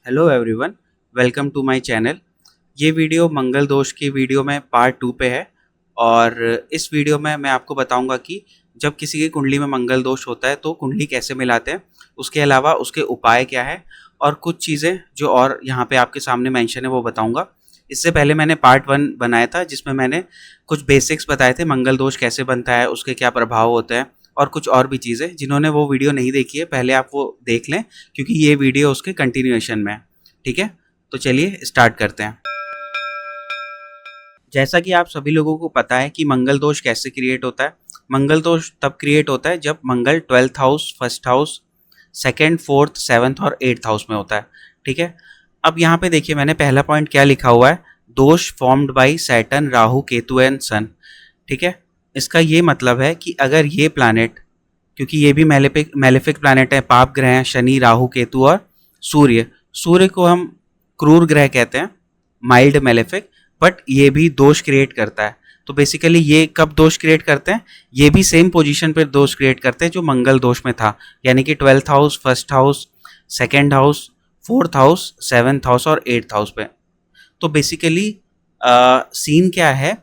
Hello everyone, welcome to my channel. ये video मंगल दोष की वीडियो में पार्ट 2 पे है। और इस वीडियो में मैं आपको बताऊंगा कि जब किसी की कुंडली में मंगल दोष होता है तो कुंडली कैसे मिलाते हैं, उसके अलावा उसके उपाय क्या है और कुछ चीज़ें जो और यहाँ पे आपके सामने मेंशन है वो बताऊंगा। इससे पहले मैंने पार्ट 1 बनाया था जिसमें मैंने कुछ बेसिक्स बताए थे, मंगल दोष कैसे बनता है, उसके क्या प्रभाव होते हैं और कुछ और भी चीज़ें। जिन्होंने वो वीडियो नहीं देखी है पहले आप वो देख लें, क्योंकि ये वीडियो उसके कंटिन्यूएशन में है। ठीक है, तो चलिए स्टार्ट करते हैं। जैसा कि आप सभी लोगों को पता है कि मंगल दोष कैसे क्रिएट होता है। मंगल दोष तब क्रिएट होता है जब मंगल 12th house, first house, second, fourth, seventh और 8th हाउस में होता है। ठीक है, अब यहाँ पे देखिए मैंने पहला पॉइंट क्या लिखा हुआ है, dosh formed by Saturn, Rahu, Ketu and sun. ठीक है, इसका ये मतलब है कि अगर ये प्लैनेट, क्योंकि ये भी मेलेफिक प्लैनेट है, पाप ग्रह हैं, शनि, राहु, केतु और सूर्य। सूर्य को हम क्रूर ग्रह कहते हैं, माइल्ड मेलेफिक, बट ये भी दोष क्रिएट करता है। तो बेसिकली ये कब दोष क्रिएट करते हैं, ये भी सेम पोजीशन पर दोष क्रिएट करते हैं जो मंगल दोष में था, यानी कि 12th house, first house, second house, fourth house, seventh house और 8th हाउस पे। तो बेसिकली सीन क्या है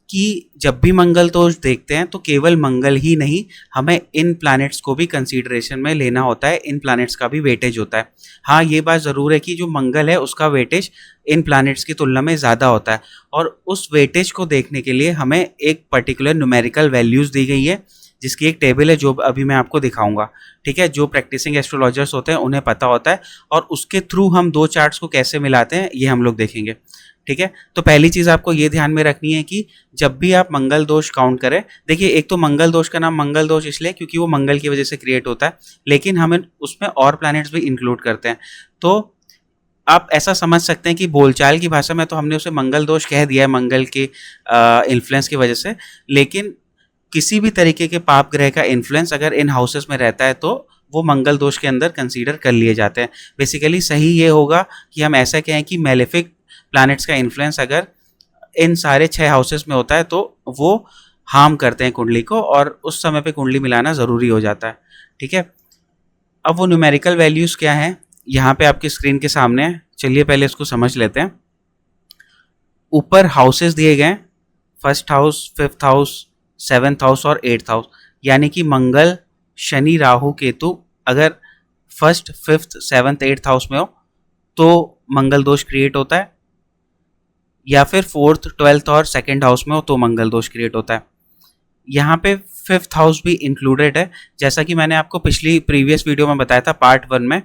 कि जब भी मंगल दोष देखते हैं तो केवल मंगल ही नहीं, हमें इन प्लैनेट्स को भी कंसीडरेशन में लेना होता है, इन प्लैनेट्स का भी वेटेज होता है। हाँ, ये बात ज़रूर है कि जो मंगल है उसका वेटेज इन प्लैनेट्स की तुलना में ज़्यादा होता है, और उस वेटेज को देखने के लिए हमें एक पर्टिकुलर न्यूमेरिकल वैल्यूज़ दी गई है, जिसकी एक टेबल है जो अभी मैं आपको दिखाऊंगा। ठीक है, जो प्रैक्टिसिंग एस्ट्रोलॉजर्स होते हैं उन्हें पता होता है, और उसके थ्रू हम दो चार्ट्स को कैसे मिलाते हैं ये हम लोग देखेंगे। ठीक है, तो पहली चीज़ आपको ये ध्यान में रखनी है कि जब भी आप मंगल दोष काउंट करें, देखिए एक तो मंगल दोष का नाम मंगल दोष इसलिए क्योंकि वो मंगल की वजह से क्रिएट होता है, लेकिन हम उसमें और प्लैनेट्स भी इंक्लूड करते हैं। तो आप ऐसा समझ सकते हैं कि बोलचाल की भाषा में तो हमने उसे मंगल दोष कह दिया है मंगल के इन्फ्लुएंस की वजह से, लेकिन किसी भी तरीके के पाप ग्रह का इन्फ्लुएंस अगर इन हाउसेस में रहता है तो वो मंगल दोष के अंदर कंसीडर कर लिए जाते हैं। बेसिकली सही ये होगा कि हम ऐसा कहें कि मेलेफिक प्लैनेट्स का इन्फ्लुएंस अगर इन सारे 6 हाउसेस में होता है तो वो हार्म करते हैं कुंडली को, और उस समय पे कुंडली मिलाना ज़रूरी हो जाता है। ठीक है, अब वो न्यूमेरिकल वैल्यूज़ क्या हैं यहाँ पे आपकी स्क्रीन के सामने है। चलिए पहले इसको समझ लेते हैं। ऊपर हाउसेस दिए गए हैं, first house, fifth house, seventh house और 8th हाउस, यानी कि मंगल, शनि, राहु, केतु अगर first, fifth, seventh, 8th house में हो तो मंगल दोष क्रिएट होता है, या फिर फोर्थ, 12th और सेकेंड हाउस में हो तो मंगल दोष क्रिएट होता है। यहाँ पे फिफ्थ हाउस भी इंक्लूडेड है, जैसा कि मैंने आपको पिछली प्रीवियस वीडियो में बताया था पार्ट 1 में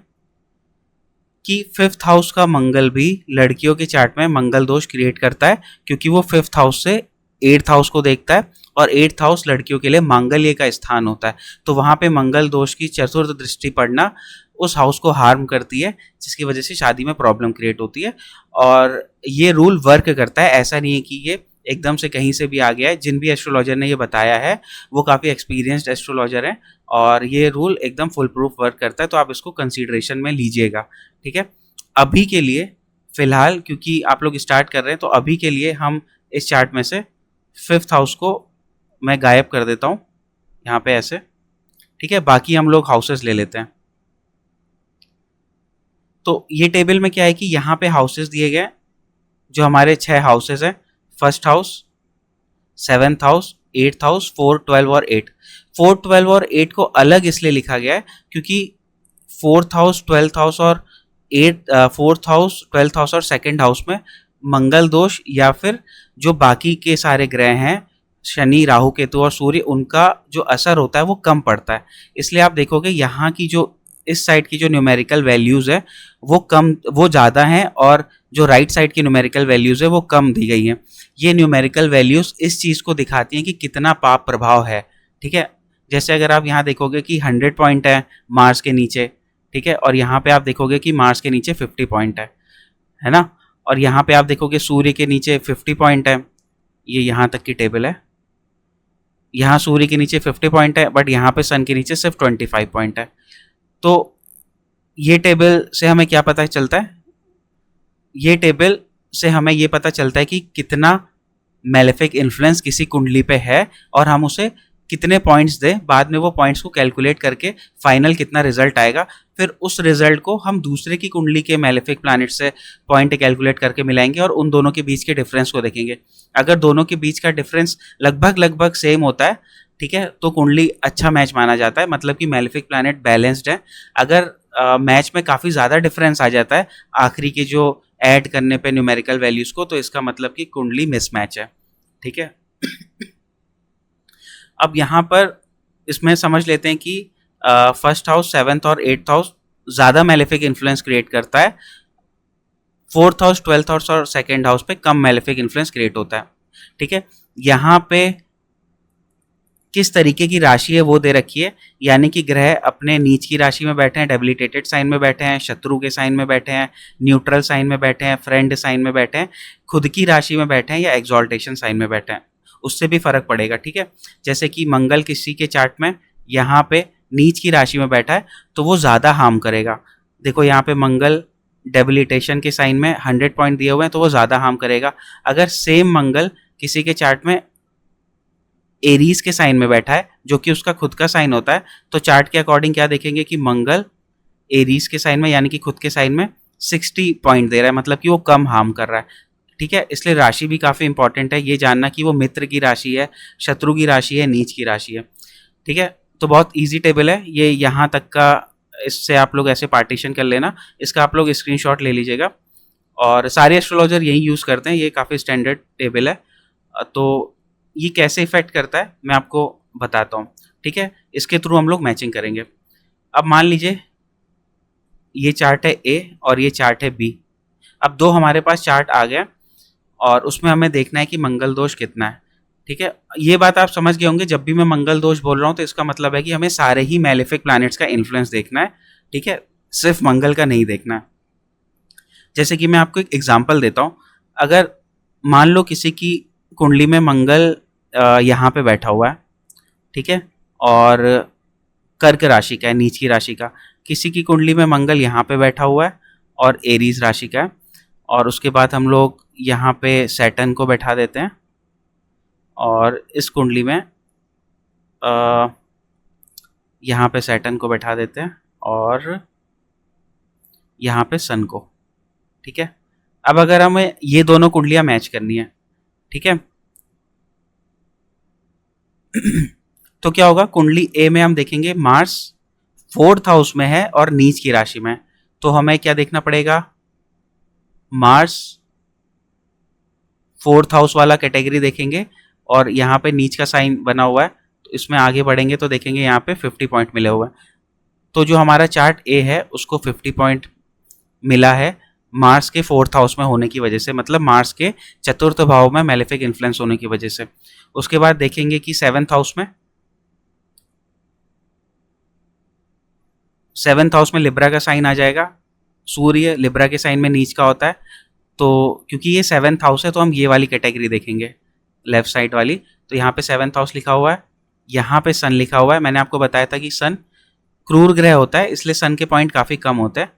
कि फिफ्थ हाउस का मंगल भी लड़कियों के चार्ट में मंगल दोष क्रिएट करता है, क्योंकि वो फिफ्थ हाउस से 8th हाउस को देखता है, और 8th हाउस लड़कियों के लिए मांगल्य का स्थान होता है। तो वहाँ पे मंगल दोष की चतुर्थ दृष्टि पड़ना उस हाउस को हार्म करती है, जिसकी वजह से शादी में प्रॉब्लम क्रिएट होती है। और ये रूल वर्क करता है, ऐसा नहीं है कि ये एकदम से कहीं से भी आ गया है। जिन भी एस्ट्रोलॉजर ने ये बताया है वो काफ़ी एक्सपीरियंस्ड एस्ट्रोलॉजर हैं, और ये रूल एकदम फुल प्रूफ वर्क करता है, तो आप इसको कंसीडरेशन में लीजिएगा। ठीक है, अभी के लिए फ़िलहाल क्योंकि आप लोग स्टार्ट कर रहे हैं, तो अभी के लिए हम इस चार्ट में से फिफ्थ हाउस को मैं गायब कर देता हूँ यहाँ पे ऐसे। ठीक है, बाकी हम लोग हाउसेस ले लेते हैं। तो ये टेबल में क्या है कि यहाँ पे हाउसेस दिए गए जो हमारे 6 हाउसेस हैं, first house, seventh house, 8th house, 4, 12 और 8। 4, 12 और 8 को अलग इसलिए लिखा गया है क्योंकि फोर्थ हाउस, 12th हाउस और फोर्थ हाउस, 12th हाउस और सेकेंड हाउस में मंगल दोष या फिर जो बाकी के सारे ग्रह हैं, शनि, राहु, केतु और सूर्य, उनका जो असर होता है वो कम पड़ता है। इसलिए आप देखोगे यहाँ की जो इस साइड की जो न्यूमेरिकल वैल्यूज़ है वो ज़्यादा हैं, और जो राइट साइड की न्यूमेरिकल वैल्यूज़ है वो कम दी गई हैं। ये न्यूमेरिकल वैल्यूज़ इस चीज़ को दिखाती हैं कि कितना पाप प्रभाव है। ठीक है, जैसे अगर आप यहाँ देखोगे कि 100 पॉइंट है मार्स के नीचे, ठीक है, और यहाँ पे आप देखोगे कि मार्स के नीचे 50 पॉइंट है ना, और यहाँ पे आप देखोगे सूर्य के नीचे 50 पॉइंट है। ये यहाँ तक की टेबल है, यहाँ सूर्य के नीचे 50 पॉइंट है, बट यहाँ पे सन के नीचे सिर्फ 25 पॉइंट है। तो ये टेबल से हमें क्या पता चलता है, ये टेबल से हमें ये पता चलता है कि कितना मेलेफिक इन्फ्लुएंस किसी कुंडली पे है, और हम उसे कितने पॉइंट्स दे, बाद में वो पॉइंट्स को कैलकुलेट करके फाइनल कितना रिजल्ट आएगा, फिर उस रिजल्ट को हम दूसरे की कुंडली के मैलेफिक प्लैनेट से पॉइंट कैलकुलेट करके मिलाएंगे और उन दोनों के बीच के डिफरेंस को देखेंगे। अगर दोनों के बीच का डिफरेंस लगभग लगभग सेम होता है, ठीक है, तो कुंडली अच्छा मैच माना जाता है, मतलब कि मैलेफिक प्लैनेट बैलेंस्ड है। अगर मैच में काफ़ी ज़्यादा डिफरेंस आ जाता है आखिरी के जो ऐड करने पे न्यूमेरिकल वैल्यूज़ को, तो इसका मतलब कि कुंडली मिसमैच है, ठीक है। अब यहाँ पर इसमें समझ लेते हैं कि फर्स्ट हाउस, सेवन्थ और एट्थ हाउस ज़्यादा मैलेफिक इन्फ्लुएंस क्रिएट करता है, फोर्थ हाउस, ट्वेल्थ हाउस और सेकेंड हाउस पे कम मैलेफिक इन्फ्लुएंस क्रिएट होता है, ठीक है। यहाँ पे किस तरीके की राशि है वो दे रखी है, यानी कि ग्रह अपने नीच की राशि में बैठे हैं, डेबिलिटेटेड साइन में बैठे हैं, शत्रु के साइन में बैठे हैं, न्यूट्रल साइन में बैठे हैं, फ्रेंड साइन में बैठे हैं, खुद की राशि में बैठे हैं या एक्सॉल्टेशन साइन में बैठे हैं, उससे भी फर्क पड़ेगा, ठीक है। जैसे कि मंगल किसी के चार्ट में यहाँ पे नीच की राशि में बैठा है तो वो ज़्यादा हार्म करेगा। देखो यहाँ पे मंगल डेबिलिटेशन के साइन में 100 पॉइंट दिए हुए हैं तो वो ज़्यादा हार्म करेगा। अगर सेम मंगल किसी के चार्ट में एरीज के साइन में बैठा है जो कि उसका खुद का साइन होता है, तो चार्ट के अकॉर्डिंग क्या देखेंगे कि मंगल एरीज के साइन में यानी कि खुद के साइन में 60 पॉइंट दे रहा है, मतलब कि वो कम हार्म कर रहा है, ठीक है। इसलिए राशि भी काफ़ी इंपॉर्टेंट है, ये जानना कि वो मित्र की राशि है, शत्रु की राशि है, नीच की राशि है, ठीक है। तो बहुत ईजी टेबल है ये, यहाँ तक का इससे आप लोग ऐसे पार्टीशन कर लेना, इसका आप लोग स्क्रीनशॉट ले लीजिएगा। और सारे एस्ट्रोलॉजर यही यूज़ करते हैं, ये काफ़ी स्टैंडर्ड टेबल है। तो ये कैसे इफेक्ट करता है मैं आपको बताता हूँ, ठीक है। इसके थ्रू हम लोग मैचिंग करेंगे। अब मान लीजिए ये चार्ट है ए और ये चार्ट है बी। अब दो हमारे पास चार्ट आ गया और उसमें हमें देखना है कि मंगल दोष कितना है, ठीक है। ये बात आप समझ गए होंगे, जब भी मैं मंगल दोष बोल रहा हूँ तो इसका मतलब है कि हमें सारे ही मैलेफिक प्लैनेट्स का इन्फ्लुएंस देखना है, ठीक है, सिर्फ मंगल का नहीं देखना है। जैसे कि मैं आपको एक एग्जांपल देता हूँ। अगर मान लो किसी की कुंडली में मंगल यहाँ पे बैठा हुआ है, ठीक है, और कर्क राशि का है, नीच की राशि का। किसी की कुंडली में मंगल यहाँ पे बैठा हुआ है और एरीज राशि का है, और उसके बाद हम लोग यहाँ पे सैटर्न को बैठा देते हैं और इस कुंडली में यहाँ पे सैटर्न को बैठा देते हैं और यहाँ पे सन को, ठीक है। अब अगर हमें ये दोनों कुंडलियाँ मैच करनी है, ठीक है, तो क्या होगा, कुंडली ए में हम देखेंगे मार्स फोर्थ हाउस में है और नीच की राशि में, तो हमें क्या देखना पड़ेगा, मार्स फोर्थ हाउस वाला कैटेगरी देखेंगे और यहाँ पे नीच का साइन बना हुआ है, तो इसमें आगे बढ़ेंगे तो देखेंगे यहाँ पे 50 पॉइंट मिले हुए हैं। तो जो हमारा चार्ट ए है उसको 50 पॉइंट मिला है मार्स के फोर्थ हाउस में होने की वजह से, मतलब मार्स के चतुर्थ भाव में मैलेफिक इन्फ्लुएंस होने की वजह से। उसके बाद देखेंगे कि सेवन्थ हाउस में लिब्रा का साइन आ जाएगा, सूर्य लिब्रा के साइन में नीच का होता है, तो क्योंकि ये सेवन्थ हाउस है तो हम ये वाली कैटेगरी देखेंगे, लेफ्ट साइड वाली। तो यहाँ पे सेवन्थ हाउस लिखा हुआ है, यहाँ पे सन लिखा हुआ है। मैंने आपको बताया था कि सन क्रूर ग्रह होता है, इसलिए सन के पॉइंट काफ़ी कम होते हैं।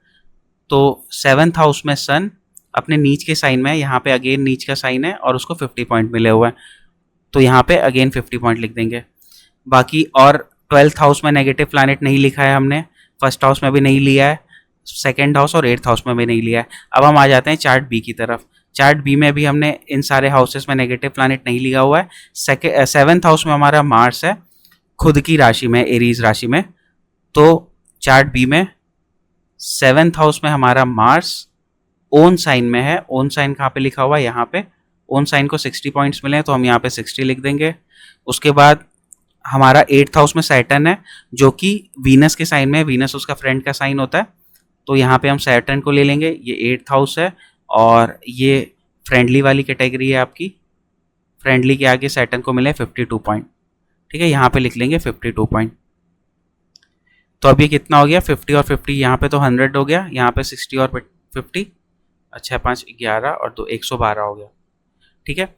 तो सेवन्थ हाउस में सन अपने नीच के साइन में है, यहाँ पे अगेन नीच का साइन है और उसको 50 पॉइंट मिले हुए हैं, तो यहाँ पे अगेन 50 पॉइंट लिख देंगे। बाकी और ट्वेल्थ हाउस में नेगेटिव प्लैनेट नहीं लिखा है हमने, फर्स्ट हाउस में भी नहीं लिया है, सेकेंड हाउस और एट्थ हाउस में भी नहीं लिया है। अब हम आ जाते हैं चार्ट बी की तरफ। चार्ट बी में भी हमने इन सारे हाउसेस में नेगेटिव प्लैनेट नहीं लिखा हुआ है। सेवन्थ हाउस में हमारा मार्स है खुद की राशि में, एरीज राशि में, तो चार्ट बी में सेवन्थ हाउस में हमारा मार्स ओन साइन में है। ओन साइन कहाँ पे लिखा हुआ है, यहाँ पे। ओन साइन को 60 पॉइंट्स मिले हैं तो हम यहाँ पे 60 लिख देंगे। उसके बाद हमारा एट्थ हाउस में सैटर्न है जो कि वीनस के साइन में है, वीनस उसका फ्रेंड का साइन होता है, तो यहाँ पे हम सैटर्न को ले लेंगे। ये एट्थ हाउस है और ये फ्रेंडली वाली कैटेगरी है आपकी, फ्रेंडली के आगे सैटर्न को मिले 52 पॉइंट, ठीक है, यहाँ पे लिख लेंगे 52 पॉइंट। तो अब ये कितना हो गया, 50 और 50, यहाँ पे तो 100 हो गया, यहाँ पे 60 और 50, अच्छा 5 11 और 2 112 हो गया, ठीक है।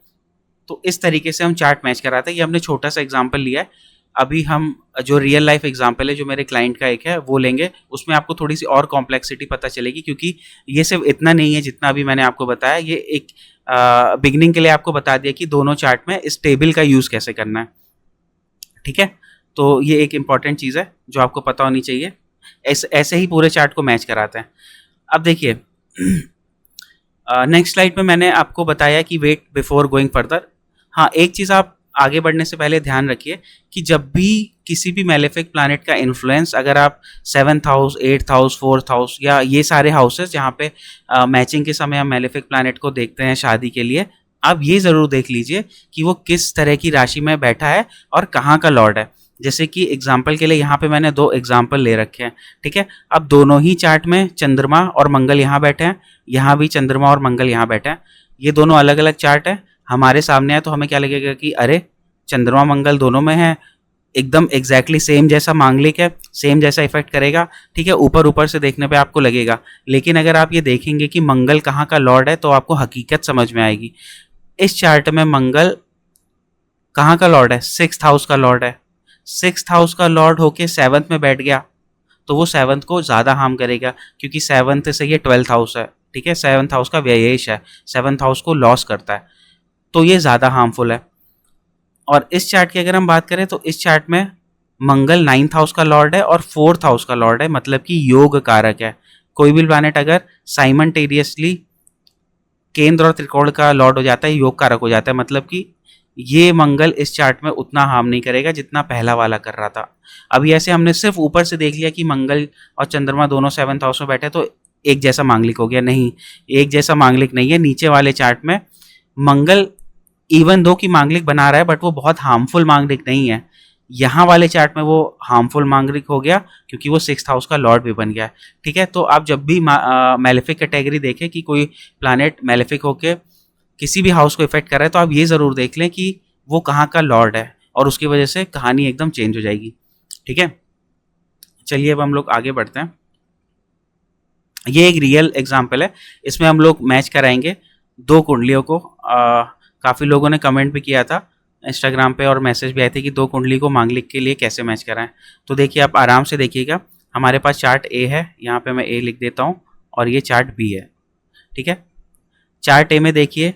तो इस तरीके से हम चार्ट मैच कराते हैं। ये हमने छोटा सा एग्जांपल लिया है। अभी हम जो रियल लाइफ एग्जांपल है जो मेरे क्लाइंट का एक है वो लेंगे, उसमें आपको थोड़ी सी और कॉम्प्लेक्सिटी पता चलेगी, क्योंकि ये सिर्फ इतना नहीं है जितना अभी मैंने आपको बताया। ये एक बिगिनिंग के लिए आपको बता दिया कि दोनों चार्ट में इस टेबल का यूज़ कैसे करना है, ठीक है, तो ये एक इम्पॉर्टेंट चीज़ है जो आपको पता होनी चाहिए। ऐसे ही पूरे चार्ट को मैच कराते हैं। अब देखिए नेक्स्ट स्लाइड में मैंने आपको बताया कि वेट बिफोर गोइंग फर्दर। हाँ, एक चीज़ आप आगे बढ़ने से पहले ध्यान रखिए कि जब भी किसी भी मेलेफिक प्लैनेट का इन्फ्लुएंस, अगर आप 7th house, 8th house, 4th house या ये सारे हाउसेस जहाँ पे मैचिंग के समय हम मेलेफिक प्लैनेट को देखते हैं शादी के लिए, आप ये ज़रूर देख लीजिए कि वो किस तरह की राशि में बैठा है और कहाँ का लॉर्ड है। जैसे कि एग्जाम्पल के लिए यहाँ पे मैंने 2 एग्जाम्पल ले रखे हैं, ठीक है। अब दोनों ही चार्ट में चंद्रमा और मंगल यहाँ बैठे हैं, यहाँ भी चंद्रमा और मंगल यहाँ बैठे हैं। ये दोनों अलग अलग चार्ट है, हमारे सामने है तो हमें क्या लगेगा कि अरे चंद्रमा मंगल दोनों में है, एकदम एग्जैक्टली सेम जैसा मांगलिक है, सेम जैसा इफेक्ट करेगा, ठीक है। ऊपर ऊपर से देखने पे आपको लगेगा, लेकिन अगर आप ये देखेंगे कि मंगल कहाँ का लॉर्ड है तो आपको हकीकत समझ में आएगी। इस चार्ट में मंगल कहाँ का लॉर्ड है? 6th हाउस का लॉर्ड है। 6th हाउस का लॉर्ड होके 7th में बैठ गया तो वो 7th को ज़्यादा हार्म करेगा, क्योंकि 7th से ये 12th हाउस है, ठीक है। 7th हाउस का व्ययेश है, 7th हाउस को लॉस करता है, तो ये ज़्यादा हार्मफुल है। और इस चार्ट की अगर हम बात करें तो इस चार्ट में मंगल 9th हाउस का लॉर्ड है और 4th हाउस का लॉर्ड है, मतलब कि योग कारक है। कोई भी प्लैनेट अगर साइमल्टेनियसली केंद्र और त्रिकोण का लॉर्ड हो जाता है, योग कारक हो जाता है, मतलब कि ये मंगल इस चार्ट में उतना हार्म नहीं करेगा जितना पहला वाला कर रहा था। अभी ऐसे हमने सिर्फ ऊपर से देख लिया कि मंगल और चंद्रमा दोनों 7th हाउस में बैठे तो एक जैसा मांगलिक हो गया, नहीं, एक जैसा मांगलिक नहीं है। नीचे वाले चार्ट में मंगल इवन दो की मांगलिक बना रहा है बट वो बहुत हार्मफुल मांगलिक नहीं है। यहाँ वाले चार्ट में वो हार्मफुल मांगलिक हो गया क्योंकि वो 6th हाउस का लॉर्ड भी बन गया है, ठीक है। तो आप जब भी मेलेफिक कैटेगरी देखें कि कोई प्लैनेट मेलेफिक होके किसी भी हाउस को इफेक्ट कर रहा है तो आप ये ज़रूर देख लें कि वो कहाँ का लॉर्ड है, और उसकी वजह से कहानी एकदम चेंज हो जाएगी, ठीक है। चलिए अब हम लोग आगे बढ़ते हैं। ये एक रियल एग्जाम्पल है, इसमें हम लोग मैच कराएंगे 2 कुंडलियों को। काफ़ी लोगों ने कमेंट भी किया था इंस्टाग्राम पे और मैसेज भी आए थे कि 2 कुंडली को मांगलिक के लिए कैसे मैच कराएं। तो देखिए आप आराम से देखिएगा, हमारे पास चार्ट ए है, यहाँ पे मैं ए लिख देता हूँ, और ये चार्ट बी है, ठीक है। चार्ट ए में देखिए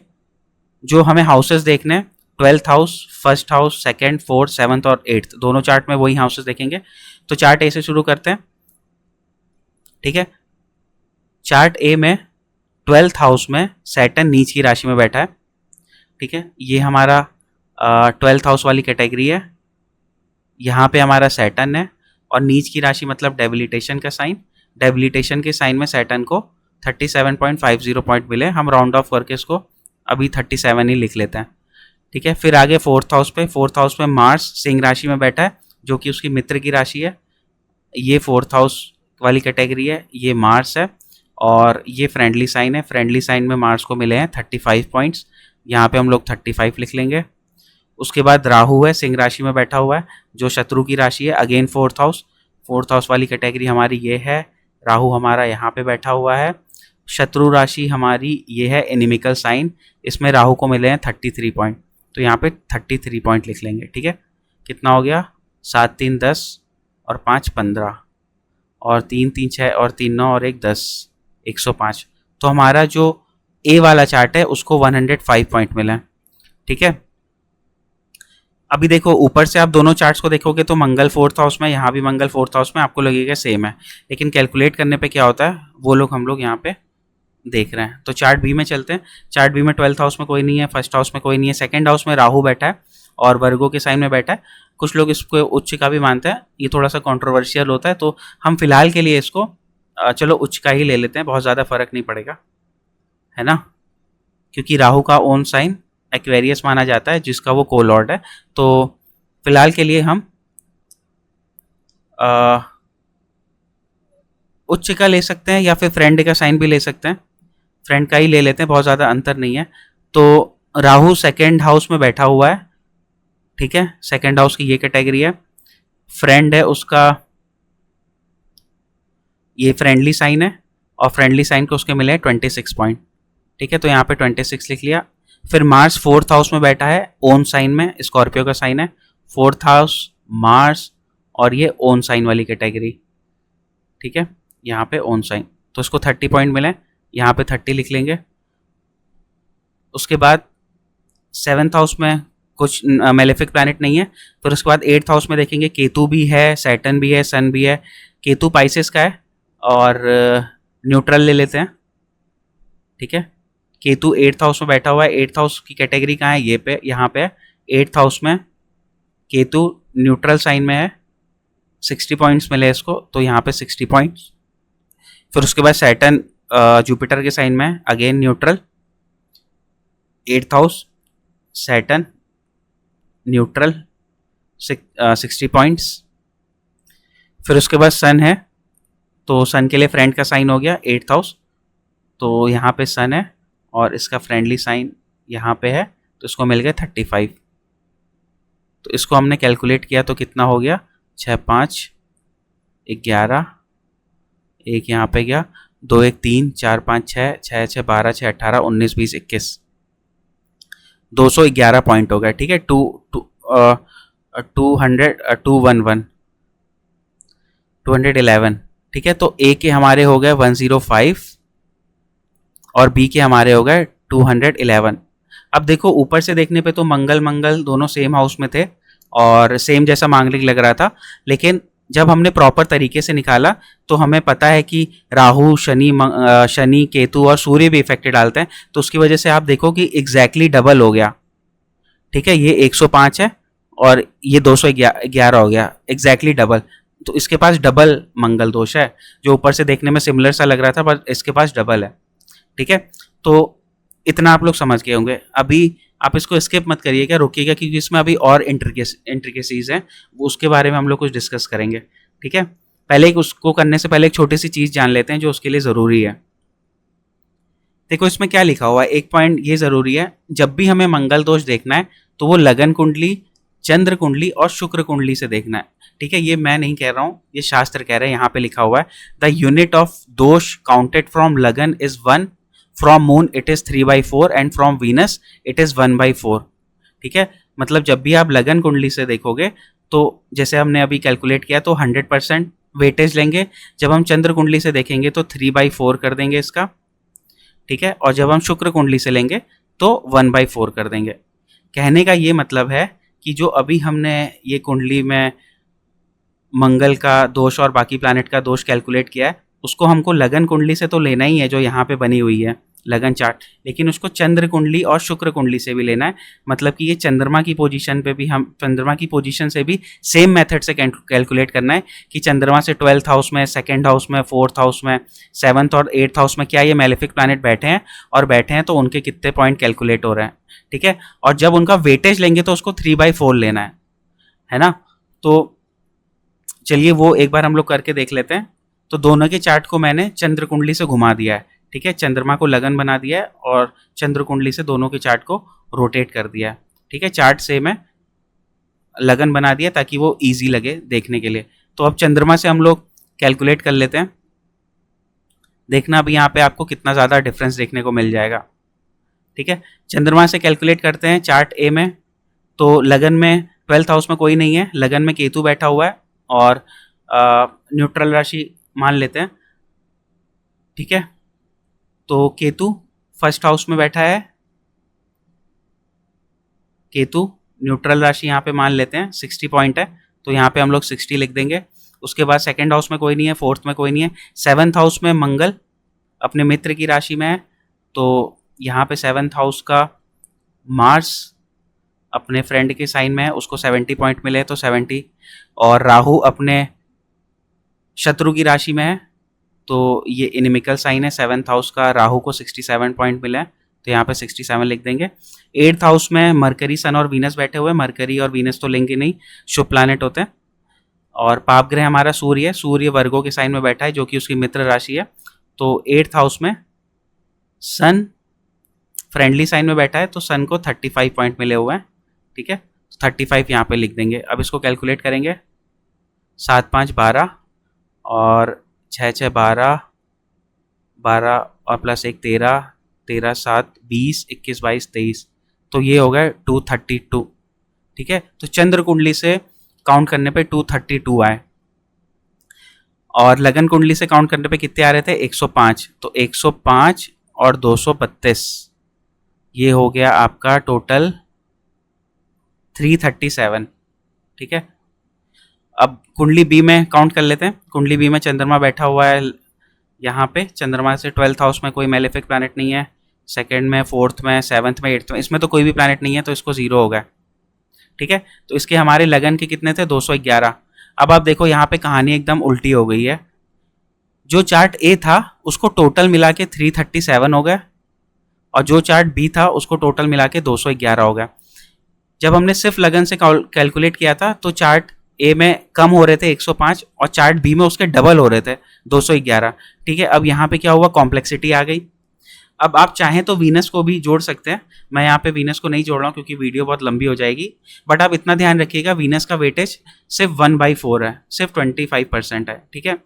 जो हमें हाउसेस देखने हैं, 12th house, 1st house, 2nd, 4th, 7th और 8th, दोनों चार्ट में वही हाउसेस देखेंगे। तो चार्ट ए से शुरू करते हैं, ठीक है। चार्ट ए में 12th हाउस में सैटर्न नीच की राशि में बैठा है, ठीक है। ये हमारा 12th हाउस वाली कैटेगरी है। यहाँ पे हमारा सैटर्न है और नीच की राशि मतलब डेबिलिटेशन का साइन। डेबिलिटेशन के साइन में सैटर्न को 37.50 पॉइंट मिले, हम राउंड ऑफ करके इसको अभी 37 ही लिख लेते हैं, ठीक है। फिर आगे 4th हाउस पे, 4th हाउस में मार्स सिंह राशि में बैठा है जो कि उसकी मित्र की राशि है। ये 4th हाउस वाली कैटेगरी है, ये मार्स है और ये फ्रेंडली साइन है। फ्रेंडली साइन में मार्स को मिले हैं 35 पॉइंट्स, यहाँ पे हम लोग 35 लिख लेंगे। उसके बाद राहु है, सिंह राशि में बैठा हुआ है जो शत्रु की राशि है, again 4th house. 4th house वाली कैटेगरी हमारी ये है, राहु हमारा यहाँ पे बैठा हुआ है। शत्रु राशि हमारी ये है एनिमिकल साइन, इसमें राहु को मिले हैं 33 पॉइंट, तो यहाँ पे 33 पॉइंट लिख लेंगे, ठीक है। कितना हो गया? 7 3 10 और 5 15 और 3 3 6 और 3 9 और 1 10, 105। तो हमारा जो ए वाला चार्ट है उसको 105 पॉइंट मिले हैं, ठीक है। अभी देखो ऊपर से आप दोनों चार्ट्स को देखोगे तो मंगल 4th हाउस में, यहाँ भी मंगल 4th हाउस में, आपको लगेगा सेम है, लेकिन कैलकुलेट करने पे क्या होता है वो लोग हम लोग यहाँ पे देख रहे हैं। तो चार्ट बी में चलते हैं। चार्ट बी में 12th हाउस में कोई नहीं है, 1st हाउस में कोई नहीं है, 2nd हाउस में राहु बैठा है और वर्गो के साइन में बैठा है। कुछ लोग इसको उच्च का भी मानते हैं, ये थोड़ा सा कंट्रोवर्शियल होता है, तो हम फिलहाल के लिए इसको चलो उच्च का ही ले लेते हैं, बहुत ज़्यादा फर्क नहीं पड़ेगा, है ना, क्योंकि राहु का ओन साइन एक्वेरियस माना जाता है जिसका वो कोलॉर्ड है। तो फिलहाल के लिए हम उच्च का ले सकते हैं या फिर फ्रेंड का साइन भी ले सकते हैं, फ्रेंड का ही ले लेते हैं, बहुत ज़्यादा अंतर नहीं है। तो राहु 2nd हाउस में बैठा हुआ है, ठीक है, 2nd हाउस की ये कैटेगरी है। फ्रेंड है उसका ये फ्रेंडली साइन है और फ्रेंडली साइन को उसके मिले हैं 26 पॉइंट, ठीक है। तो यहाँ पे 26 लिख लिया। फिर मार्स 4th हाउस में बैठा है ओन साइन में, स्कॉर्पियो का साइन है, 4th हाउस मार्स और ये ओन साइन वाली कैटेगरी, ठीक है, यहाँ पे ओन साइन, तो इसको 30 पॉइंट मिले, यहाँ पे 30 लिख लेंगे। उसके बाद 7th हाउस में कुछ मेलेफिक प्लैनेट नहीं है। फिर उसके बाद 8th हाउस में देखेंगे केतु भी है, सैटर्न भी है, सन भी है। केतु पाइसेस का है और न्यूट्रल ले लेते हैं, ठीक है। केतु 8th हाउस में बैठा हुआ है। 8th हाउस की कैटेगरी कहाँ है, ये पे यहाँ पे है। 8th हाउस में केतु न्यूट्रल साइन में है, 60 पॉइंट्स मिले इसको, तो यहाँ पे 60 पॉइंट्स। फिर उसके बाद सैटर्न जुपिटर के साइन में है, again neutral. 8th house Saturn neutral, 60 points. फिर उसके बाद सन है, तो सन के लिए फ्रेंड का साइन हो गया 8th हाउस, तो यहाँ पे सन है और इसका फ्रेंडली साइन यहाँ पे है, तो इसको मिल गया 35। तो इसको हमने कैलकुलेट किया तो कितना हो गया, 6 5 11, एक यहाँ पे गया, 2 1 3 4 5 6 6 6 12 6 18 19 20 21, 211 पॉइंट हो गया, ठीक है। 211, ठीक है। तो ए के हमारे हो गए 105 और बी के हमारे हो गए 211। अब देखो ऊपर से देखने पे तो मंगल मंगल दोनों सेम हाउस में थे और सेम जैसा मांगलिक लग रहा था, लेकिन जब हमने प्रॉपर तरीके से निकाला तो हमें पता है कि राहु शनि केतु और सूर्य भी इफेक्ट डालते हैं, तो उसकी वजह से आप देखो कि एग्जैक्टली डबल हो गया, ठीक है। ये 105 है और ये 211 हो गया, एग्जैक्टली डबल। तो इसके पास डबल मंगल दोष है, जो ऊपर से देखने में सिमिलर सा लग रहा था पर इसके पास डबल है, ठीक है। तो इतना आप लोग समझ गए होंगे। अभी आप इसको स्किप मत करिएगा, रोकिएगा, क्योंकि इसमें अभी और इंट्रिकेसीज हैं, वो उसके बारे में हम लोग कुछ डिस्कस करेंगे, ठीक है। पहले एक उसको करने से पहले एक छोटी सी चीज़ जान लेते हैं जो उसके लिए ज़रूरी है। देखो इसमें क्या लिखा हुआ है, एक पॉइंट ये ज़रूरी है, जब भी हमें मंगल दोष देखना है तो वो लगन कुंडली, चंद्र कुंडली और शुक्र कुंडली से देखना है, ठीक है। ये मैं नहीं कह रहा हूँ, ये शास्त्र कह रहे हैं, यहाँ पे लिखा हुआ है द यूनिट ऑफ दोष काउंटेड फ्रॉम लगन is 1, from moon it is 3/4 and from Venus it is 1/4, ठीक है। मतलब जब भी आप लगन कुंडली से देखोगे तो जैसे हमने अभी कैलकुलेट किया तो 100% वेटेज लेंगे, जब हम चंद्र कुंडली से देखेंगे तो 3/4 कर देंगे इसका, ठीक है। और जब हम शुक्र कुंडली से लेंगे तो 1/4 कर देंगे। कहने का ये मतलब है कि जो अभी हमने ये कुंडली में मंगल का दोष और बाकी प्लैनेट का दोष कैलकुलेट किया है, उसको हमको लगन कुंडली से तो लेना ही है जो यहाँ पे बनी हुई है लगन चार्ट, लेकिन उसको चंद्र कुंडली और शुक्र कुंडली से भी लेना है। मतलब कि ये चंद्रमा की पोजीशन पे भी, हम चंद्रमा की पोजीशन से भी सेम मेथड से कैलकुलेट करना है कि चंद्रमा से 12th हाउस में, 2nd हाउस में, 4th हाउस में, 7th और 8th हाउस में क्या ये मेलेफिक प्लैनेट बैठे हैं, और बैठे हैं तो उनके कितने पॉइंट कैलकुलेट हो रहे हैं, ठीक है। और जब उनका वेटेज लेंगे तो उसको 3/4 लेना है ना। तो चलिए वो एक बार हम लोग करके देख लेते हैं। तो दोनों के चार्ट को मैंने चंद्र कुंडली से घुमा दिया है, ठीक है। चंद्रमा को लगन बना दिया है और चंद्र कुंडली से दोनों के चार्ट को रोटेट कर दिया है, ठीक है। चार्ट से मैं लगन बना दिया ताकि वो इजी लगे देखने के लिए। तो अब चंद्रमा से हम लोग कैलकुलेट कर लेते हैं। देखना अब यहाँ पे आपको कितना ज़्यादा डिफरेंस देखने को मिल जाएगा, ठीक है। चंद्रमा से कैलकुलेट करते हैं चार्ट ए में। तो लगन में 12th हाउस में कोई नहीं है, लगन में केतु बैठा हुआ है और न्यूट्रल राशि मान लेते हैं, ठीक है। तो केतु 1st हाउस में बैठा है, केतु न्यूट्रल राशि यहाँ पे मान लेते हैं, 60 पॉइंट है, तो यहाँ पे हम लोग 60 लिख देंगे। उसके बाद 2nd हाउस में कोई नहीं है, 4th में कोई नहीं है, 7th हाउस में मंगल अपने मित्र की राशि में है, तो यहाँ पे 7th हाउस का मार्स अपने फ्रेंड के साइन में है, उसको 70 पॉइंट मिले तो 70, और राहु अपने शत्रु की राशि में है, तो ये इनिमिकल साइन है 7th हाउस का, राहु को 67 पॉइंट मिले हैं, तो यहाँ पे 67 लिख देंगे। 8th हाउस में मरकरी, सन और वीनस बैठे हुए हैं, मरकरी और वीनस तो लेंगे नहीं, शुभ प्लैनेट होते हैं। और पाप ग्रह हमारा सूर्य है, सूर्य वर्गों के साइन में बैठा है जो कि उसकी मित्र राशि है। तो 8th हाउस में सन फ्रेंडली साइन में बैठा है, तो सन को 35 पॉइंट मिले हुए हैं, ठीक है। 35 यहाँ पे लिख देंगे। अब इसको कैलकुलेट करेंगे, 7 5 12 और 6 6 12, 12 और प्लस 1 13, 13 7 20, 21 22 23, तो ये हो गया 232, ठीक है। तो चंद्र कुंडली से काउंट करने पे 232 आए, और लगन कुंडली से काउंट करने पे कितने आ रहे थे, 105। तो 105 और 232, ये हो गया आपका टोटल 337, ठीक है। अब कुंडली बी में काउंट कर लेते हैं। कुंडली बी में चंद्रमा बैठा हुआ है यहाँ पे, चंद्रमा से 12th हाउस में कोई मेलेफिक प्लैनेट नहीं है, सेकंड में, फोर्थ में, सेवंथ में, एट्थ में, इसमें तो कोई भी प्लैनेट नहीं है, तो इसको 0 हो गया, ठीक है। तो इसके हमारे लगन के कितने थे, 211। अब आप देखो यहाँ पे कहानी एकदम उल्टी हो गई है। जो चार्ट ए था उसको टोटल मिला के 337 हो गया, और जो चार्ट बी था उसको टोटल मिला के 211 हो गया। जब हमने सिर्फ लगन से कैलकुलेट किया था तो चार्ट ए में कम हो रहे थे 105, और चार्ट बी में उसके डबल हो रहे थे 211, ठीक है। अब यहाँ पे क्या हुआ, कॉम्प्लेक्सिटी आ गई। अब आप चाहें तो वीनस को भी जोड़ सकते हैं, मैं यहाँ पे वीनस को नहीं जोड़ रहा हूँ क्योंकि वीडियो बहुत लंबी हो जाएगी, बट आप इतना ध्यान रखिएगा वीनस का वेटेज सिर्फ 1/4 है, सिर्फ 25% है, ठीक है।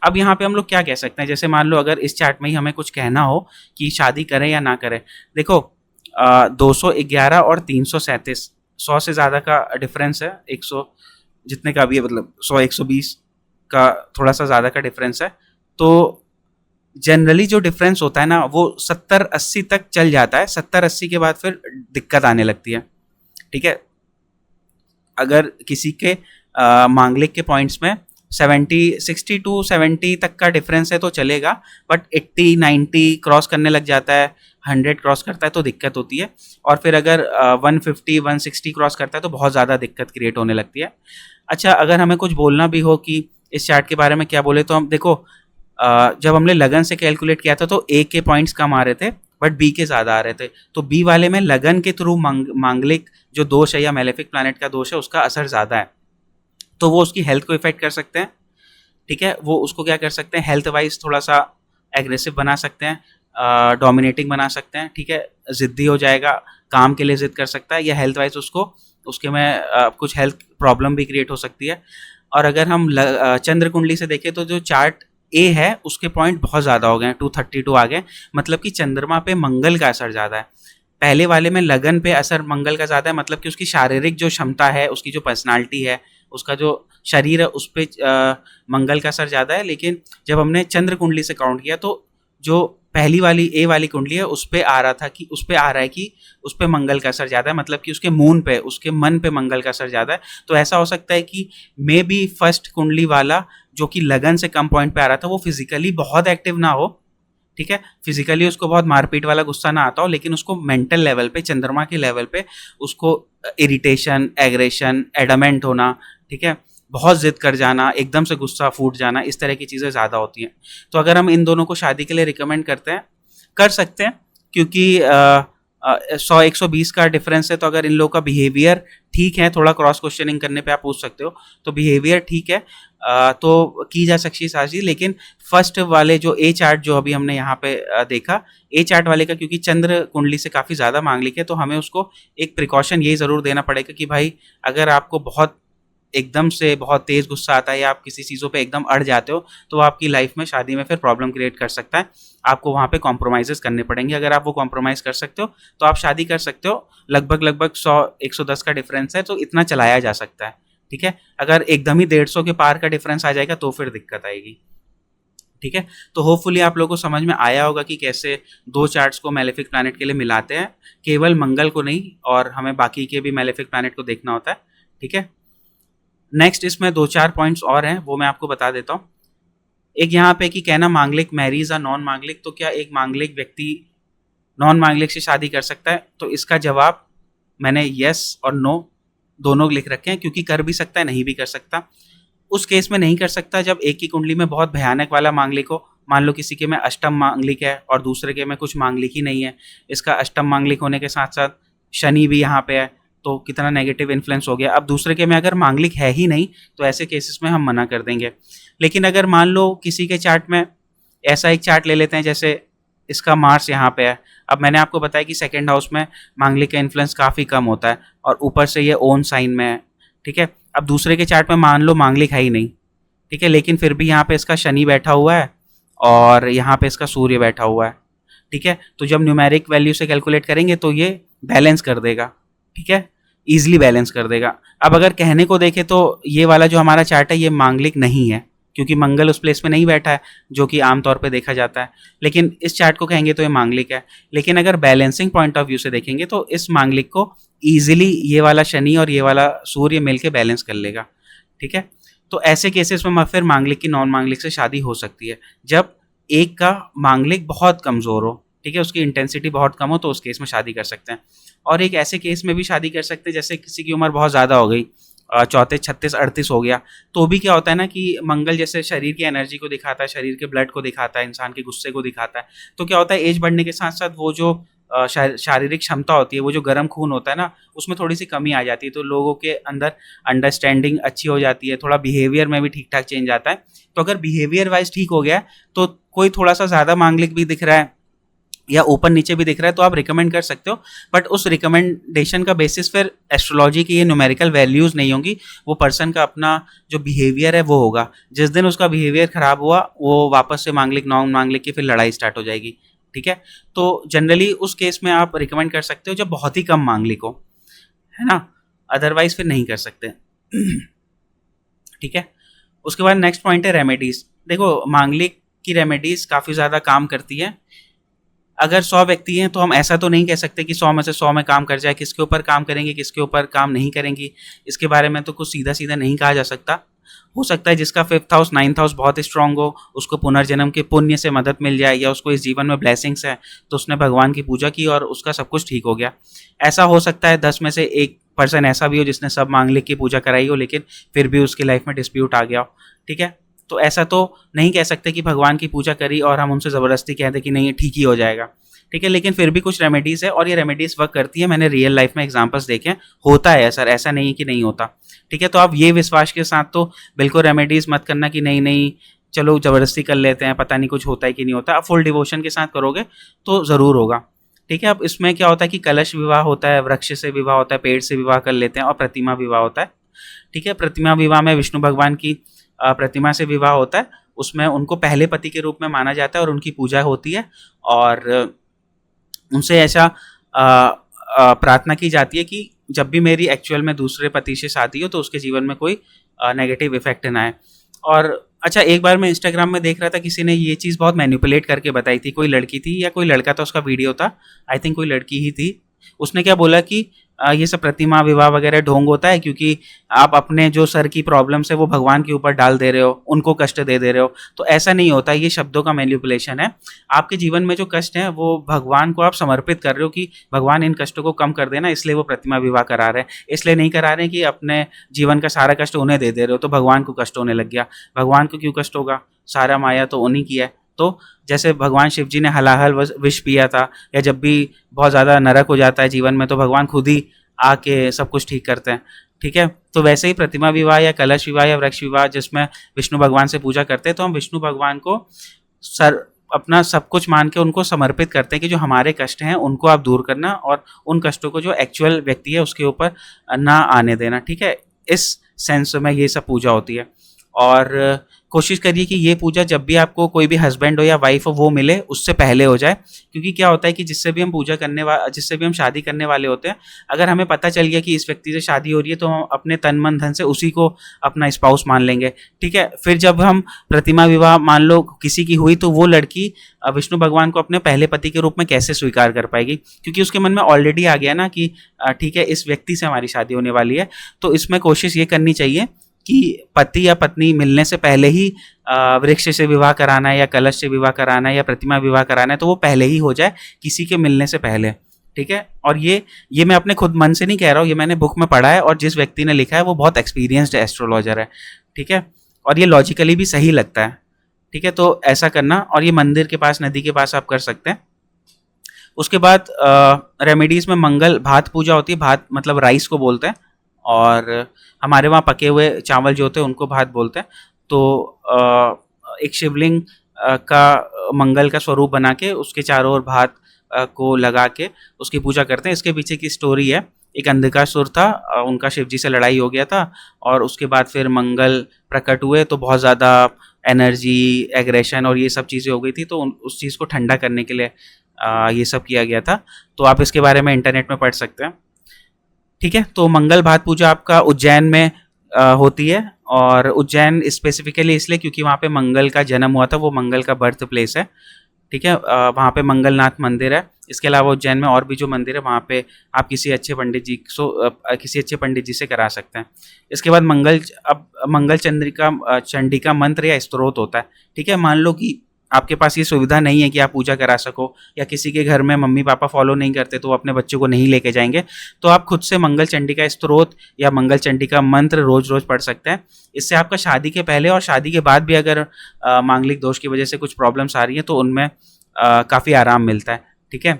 अब यहाँ पे हम लोग क्या कह सकते हैं, जैसे मान लो अगर इस चार्ट में ही हमें कुछ कहना हो कि शादी करें या ना करें, देखो 211 और 337, 100 से ज़्यादा का डिफरेंस है, 100 जितने का भी है, मतलब 100-120 का थोड़ा सा ज़्यादा का डिफरेंस है। तो जनरली जो डिफरेंस होता है ना वो 70-80 तक चल जाता है, 70-80 के बाद फिर दिक्कत आने लगती है, ठीक है। अगर किसी के मांगलिक के पॉइंट्स में 60 to 70 तक का डिफरेंस है तो चलेगा, बट 80-90 क्रॉस करने लग जाता है, 100 क्रॉस करता है तो दिक्कत होती है, और फिर अगर 150-160 क्रॉस करता है तो बहुत ज़्यादा दिक्कत क्रिएट होने लगती है। अच्छा, अगर हमें कुछ बोलना भी हो कि इस चार्ट के बारे में क्या बोले, तो हम देखो जब हमने लगन से कैलकुलेट किया था तो ए के पॉइंट्स कम आ रहे थे बट बी के ज़्यादा आ रहे थे, तो बी वाले में लगन के थ्रू मांगलिक जो दोष है या मेलेफिक प्लैनेट का दोष है उसका असर ज़्यादा है, तो वो उसकी हेल्थ को इफेक्ट कर सकते हैं, ठीक है। वो उसको क्या कर सकते हैं, हेल्थ वाइज थोड़ा सा एग्रेसिव बना सकते हैं, डोमिनेटिंग बना सकते हैं, ठीक है, ज़िद्दी हो जाएगा, काम के लिए ज़िद कर सकता है, या हेल्थ वाइज उसके में कुछ हेल्थ प्रॉब्लम भी क्रिएट हो सकती है। और अगर हम चंद्र कुंडली से देखें तो जो चार्ट ए है उसके पॉइंट बहुत ज़्यादा हो गए, 232 आ गए, मतलब कि चंद्रमा पे मंगल का असर ज़्यादा है। पहले वाले में लगन पे असर मंगल का ज़्यादा है, मतलब कि उसकी शारीरिक जो क्षमता है, उसकी जो पर्सनालिटी है, उसका जो शरीर है, उस पर मंगल का असर ज़्यादा है। लेकिन जब हमने चंद्र कुंडली से काउंट किया तो जो पहली वाली ए वाली कुंडली है उस पर आ रहा है कि उस पर मंगल का असर ज़्यादा है, मतलब कि उसके मून पे, उसके मन पे मंगल का असर ज़्यादा है। तो ऐसा हो सकता है कि मे बी फर्स्ट कुंडली वाला जो कि लगन से कम पॉइंट पे आ रहा था वो फिजिकली बहुत एक्टिव ना हो, ठीक है, फिजिकली उसको बहुत मारपीट वाला गुस्सा ना आता हो, लेकिन उसको मेंटल लेवल पे, चंद्रमा के लेवल पे उसको इरिटेशन, एग्रेशन, एडमेंट होना, ठीक है, बहुत जिद कर जाना, एकदम से गुस्सा फूट जाना, इस तरह की चीज़ें ज़्यादा होती हैं। तो अगर हम इन दोनों को शादी के लिए रिकमेंड करते हैं, कर सकते हैं, क्योंकि 100-120 का डिफरेंस है, तो अगर इन लोगों का बिहेवियर ठीक है, थोड़ा क्रॉस क्वेश्चनिंग करने पे आप पूछ सकते हो, तो बिहेवियर ठीक है तो की जा सकती है शादी। लेकिन फर्स्ट वाले जो ए चार्ट जो अभी हमने यहाँ पे देखा, ए चार्ट वाले का क्योंकि चंद्र कुंडली से काफ़ी ज़्यादा मांगलिक है, तो हमें उसको एक प्रिकॉशन यही ज़रूर देना पड़ेगा कि भाई अगर आपको बहुत एकदम से बहुत तेज़ गुस्सा आता है या आप किसी चीज़ों पे एकदम अड़ जाते हो, तो आपकी लाइफ में शादी में फिर प्रॉब्लम क्रिएट कर सकता है, आपको वहाँ पे कॉम्प्रोमाइज़ेस करने पड़ेंगे। अगर आप वो कॉम्प्रोमाइज़ कर सकते हो तो आप शादी कर सकते हो। लगभग 100-110 का डिफरेंस है, तो इतना चलाया जा सकता है, ठीक है। अगर एकदम ही 150 के पार का डिफरेंस आ जाएगा तो फिर दिक्कत आएगी, ठीक है। तो होपफुली आप लोगों को समझ में आया होगा कि कैसे दो चार्ट्स को मेलेफिक प्लैनेट के लिए मिलाते हैं, केवल मंगल को नहीं, और हमें बाकी के भी मेलेफिक प्लैनेट को देखना होता है, ठीक है। नेक्स्ट इसमें 2-4 पॉइंट्स और हैं, वो मैं आपको बता देता हूँ। एक यहाँ पे कि कहना मांगलिक मैरीज या नॉन मांगलिक, तो क्या एक मांगलिक व्यक्ति नॉन मांगलिक से शादी कर सकता है? तो इसका जवाब मैंने यस और नो दोनों लिख रखे हैं, क्योंकि कर भी सकता है, नहीं भी कर सकता। उस केस में नहीं कर सकता जब एक की कुंडली में बहुत भयानक वाला मांगलिक हो। मान लो किसी के में अष्टम मांगलिक है और दूसरे के में कुछ मांगलिक ही नहीं है, इसका अष्टम मांगलिक होने के साथ साथ शनि भी यहाँ पे है, तो कितना नेगेटिव इन्फ्लुएंस हो गया। अब दूसरे के में अगर मांगलिक है ही नहीं तो ऐसे केसेस में हम मना कर देंगे। लेकिन अगर मान लो किसी के चार्ट में ऐसा एक चार्ट ले लेते हैं, जैसे इसका मार्स यहाँ पे है। अब मैंने आपको बताया कि सेकंड हाउस में मांगलिक का इन्फ्लुएंस काफ़ी कम होता है और ऊपर से ये ओन साइन में है, ठीक है। अब दूसरे के चार्ट में मान लो मांगलिक है ही नहीं, ठीक है, लेकिन फिर भी यहाँ पे इसका शनि बैठा हुआ है और यहाँ पे इसका सूर्य बैठा हुआ है, ठीक है। तो जब न्यूमेरिक वैल्यू से कैलकुलेट करेंगे तो ये बैलेंस कर देगा, ठीक है, ईजिली बैलेंस कर देगा। अब अगर कहने को देखें तो ये वाला जो हमारा चार्ट है ये मांगलिक नहीं है, क्योंकि मंगल उस प्लेस में नहीं बैठा है जो कि आमतौर पे देखा जाता है। लेकिन इस चार्ट को कहेंगे तो ये मांगलिक है। लेकिन अगर बैलेंसिंग पॉइंट ऑफ व्यू से देखेंगे तो इस मांगलिक को ईजिली ये वाला शनि और ये वाला सूर्य मिलके बैलेंस कर लेगा, ठीक है। तो ऐसे केसेस में फिर मांगलिक की नॉन मांगलिक से शादी हो सकती है जब एक का मांगलिक बहुत कमज़ोर हो, ठीक है, उसकी इंटेंसिटी बहुत कम हो, तो उस केस में शादी कर सकते हैं। और एक ऐसे केस में भी शादी कर सकते हैं जैसे किसी की उम्र बहुत ज़्यादा हो गई, 34, 36, 38 हो गया, तो भी क्या होता है ना कि मंगल जैसे शरीर की एनर्जी को दिखाता है, शरीर के ब्लड को दिखाता है, इंसान के गुस्से को दिखाता है। तो क्या होता है एज बढ़ने के साथ साथ वो जो शारीरिक क्षमता होती है, वो जो गर्म खून होता है ना, उसमें थोड़ी सी कमी आ जाती है। तो लोगों के अंदर अंडरस्टैंडिंग अच्छी हो जाती है, थोड़ा बिहेवियर में भी ठीक ठाक चेंज आता है। तो अगर बिहेवियर वाइज ठीक हो गया तो कोई थोड़ा सा ज़्यादा मांगलिक भी दिख रहा है या ऊपर नीचे भी दिख रहा है तो आप रिकमेंड कर सकते हो। बट उस रिकमेंडेशन का बेसिस फिर एस्ट्रोलॉजी की ये न्यूमेरिकल वैल्यूज़ नहीं होंगी, वो पर्सन का अपना जो बिहेवियर है वो होगा। जिस दिन उसका बिहेवियर खराब हुआ वो वापस से मांगलिक नॉन मांगलिक की फिर लड़ाई स्टार्ट हो जाएगी, ठीक है। तो जनरली उस केस में आप रिकमेंड कर सकते हो जब बहुत ही कम मांगलिक हो, है ना, अदरवाइज फिर नहीं कर सकते। ठीक है। उसके बाद नेक्स्ट पॉइंट है रेमेडीज। देखो मांगलिक की रेमेडीज काफ़ी ज़्यादा काम करती है। अगर 100 व्यक्ति हैं तो हम ऐसा तो नहीं कह सकते कि 100 में से 100 में काम कर जाए। किसके ऊपर काम करेंगे, किसके ऊपर काम नहीं करेंगी, इसके बारे में तो कुछ सीधा सीधा नहीं कहा जा सकता। हो सकता है जिसका 5th हाउस 9th हाउस बहुत स्ट्रांग हो, उसको पुनर्जन्म के पुण्य से मदद मिल जाए, या उसको इस जीवन में ब्लेसिंग्स है तो उसने भगवान की पूजा की और उसका सब कुछ ठीक हो गया। ऐसा हो सकता है 10 में से 1 पर्सन ऐसा भी हो जिसने सब मांगलिक की पूजा कराई हो लेकिन फिर भी उसकी लाइफ में डिस्प्यूट आ गया हो, ठीक है। तो ऐसा तो नहीं कह सकते कि भगवान की पूजा करी और हम उनसे ज़बरदस्ती कह दें कि नहीं ये ठीक ही हो जाएगा, ठीक है। लेकिन फिर भी कुछ रेमेडीज़ है और ये रेमेडीज़ वर्क करती है। मैंने रियल लाइफ में एग्जांपल्स देखे हैं, होता है सर, ऐसा नहीं है कि नहीं होता, ठीक है। तो आप ये विश्वास के साथ तो बिल्कुल रेमेडीज़ मत करना कि नहीं नहीं चलो ज़बरदस्ती कर लेते हैं, पता नहीं कुछ होता है कि नहीं होता। आप फुल डिवोशन के साथ करोगे तो ज़रूर होगा, ठीक है। अब इसमें क्या होता है कि कलश विवाह होता है, वृक्ष से विवाह होता है, पेड़ से विवाह कर लेते हैं, और प्रतिमा विवाह होता है, ठीक है। प्रतिमा विवाह में विष्णु भगवान की प्रतिमा से विवाह होता है। उसमें उनको पहले पति के रूप में माना जाता है और उनकी पूजा होती है और उनसे ऐसा प्रार्थना की जाती है कि जब भी मेरी एक्चुअल में दूसरे पति से शादी हो तो उसके जीवन में कोई नेगेटिव इफेक्ट ना आए। और अच्छा, एक बार मैं इंस्टाग्राम में देख रहा था, किसी ने ये चीज़ बहुत मैनिपुलेट करके बताई थी। कोई लड़की थी या कोई लड़का था, उसका वीडियो था, आई थिंक कोई लड़की ही थी। उसने क्या बोला कि ये सब प्रतिमा विवाह वगैरह ढोंग होता है क्योंकि आप अपने जो सर की प्रॉब्लम्स है वो भगवान के ऊपर डाल दे रहे हो, उनको कष्ट दे रहे हो। तो ऐसा नहीं होता, ये शब्दों का मैनिपुलेशन है। आपके जीवन में जो कष्ट है वो भगवान को आप समर्पित कर रहे हो कि भगवान इन कष्टों को कम कर देना, इसलिए वो प्रतिमा विवाह करा रहे हैं। इसलिए नहीं करा रहे हैं कि अपने जीवन का सारा कष्ट उन्हें दे रहे हो तो भगवान को कष्ट होने लग गया। भगवान को क्यों कष्ट होगा, सारा माया तो उन्हीं की है। तो जैसे भगवान शिव जी ने हलाहल विष पिया था, या जब भी बहुत ज़्यादा नरक हो जाता है जीवन में तो भगवान खुद ही आके सब कुछ ठीक करते हैं, ठीक है। तो वैसे ही प्रतिमा विवाह या कलश विवाह या वृक्ष विवाह जिसमें विष्णु भगवान से पूजा करते हैं, तो हम विष्णु भगवान को अपना सब कुछ मान के उनको समर्पित करते हैं कि जो हमारे कष्ट हैं उनको आप दूर करना और उन कष्टों को जो एक्चुअल व्यक्ति है उसके ऊपर ना आने देना, ठीक है। इस सेंस में ये सब पूजा होती है। और कोशिश करिए कि ये पूजा जब भी आपको कोई भी हस्बैंड हो या वाइफ हो वो मिले उससे पहले हो जाए, क्योंकि क्या होता है कि जिससे भी हम पूजा जिससे भी हम शादी करने वाले होते हैं, अगर हमें पता चल गया कि इस व्यक्ति से शादी हो रही है तो हम अपने तन मन धन से उसी को अपना स्पाउस मान लेंगे, ठीक है। फिर जब हम प्रतिमा विवाह मान लो किसी की हुई तो वो लड़की विष्णु भगवान को अपने पहले पति के रूप में कैसे स्वीकार कर पाएगी, क्योंकि उसके मन में ऑलरेडी आ गया ना कि ठीक है इस व्यक्ति से हमारी शादी होने वाली है। तो इसमें कोशिश ये करनी चाहिए कि पति या पत्नी मिलने से पहले ही वृक्ष से विवाह कराना है या कलश से विवाह कराना है या प्रतिमा विवाह कराना है तो वो पहले ही हो जाए, किसी के मिलने से पहले, ठीक है। और ये मैं अपने खुद मन से नहीं कह रहा हूँ, ये मैंने बुक में पढ़ा है और जिस व्यक्ति ने लिखा है वो बहुत एक्सपीरियंस्ड एस्ट्रोलॉजर है, ठीक है। और ये लॉजिकली भी सही लगता है, ठीक है। तो ऐसा करना, और ये मंदिर के पास नदी के पास आप कर सकते हैं। उसके बाद रेमेडीज़ में मंगल भात पूजा होती है। भात मतलब राइस को बोलते हैं और हमारे वहाँ पके हुए चावल जो होते हैं उनको भात बोलते हैं। तो एक शिवलिंग का मंगल का स्वरूप बना के उसके चारों ओर भात को लगा के उसकी पूजा करते हैं। इसके पीछे की स्टोरी है, एक अंधकासुर था, उनका शिव जी से लड़ाई हो गया था और उसके बाद फिर मंगल प्रकट हुए तो बहुत ज़्यादा एनर्जी, एग्रेशन और ये सब चीज़ें हो गई थी। तो उस चीज़ को ठंडा करने के लिए ये सब किया गया था। तो आप इसके बारे में इंटरनेट में पढ़ सकते हैं, ठीक है। तो मंगल भात पूजा आपका उज्जैन में होती है और उज्जैन स्पेसिफिकली इसलिए क्योंकि वहाँ पे मंगल का जन्म हुआ था, वो मंगल का बर्थ प्लेस है। ठीक है, वहाँ पे मंगलनाथ मंदिर है। इसके अलावा उज्जैन में और भी जो मंदिर है वहाँ पे आप किसी अच्छे पंडित जी किसी अच्छे पंडित जी से करा सकते हैं। इसके बाद अब मंगल चंद्रिका चंडिका मंत्र या स्तोत्र होता है। ठीक है, मान लो कि आपके पास ये सुविधा नहीं है कि आप पूजा करा सको, या किसी के घर में मम्मी पापा फॉलो नहीं करते तो वो अपने बच्चों को नहीं लेके जाएंगे, तो आप खुद से मंगल चंडिका स्तोत्र या मंगल चंडिका मंत्र रोज रोज पढ़ सकते हैं। इससे आपका शादी के पहले और शादी के बाद भी अगर मांगलिक दोष की वजह से कुछ प्रॉब्लम्स आ रही है तो उनमें काफ़ी आराम मिलता है। ठीक है,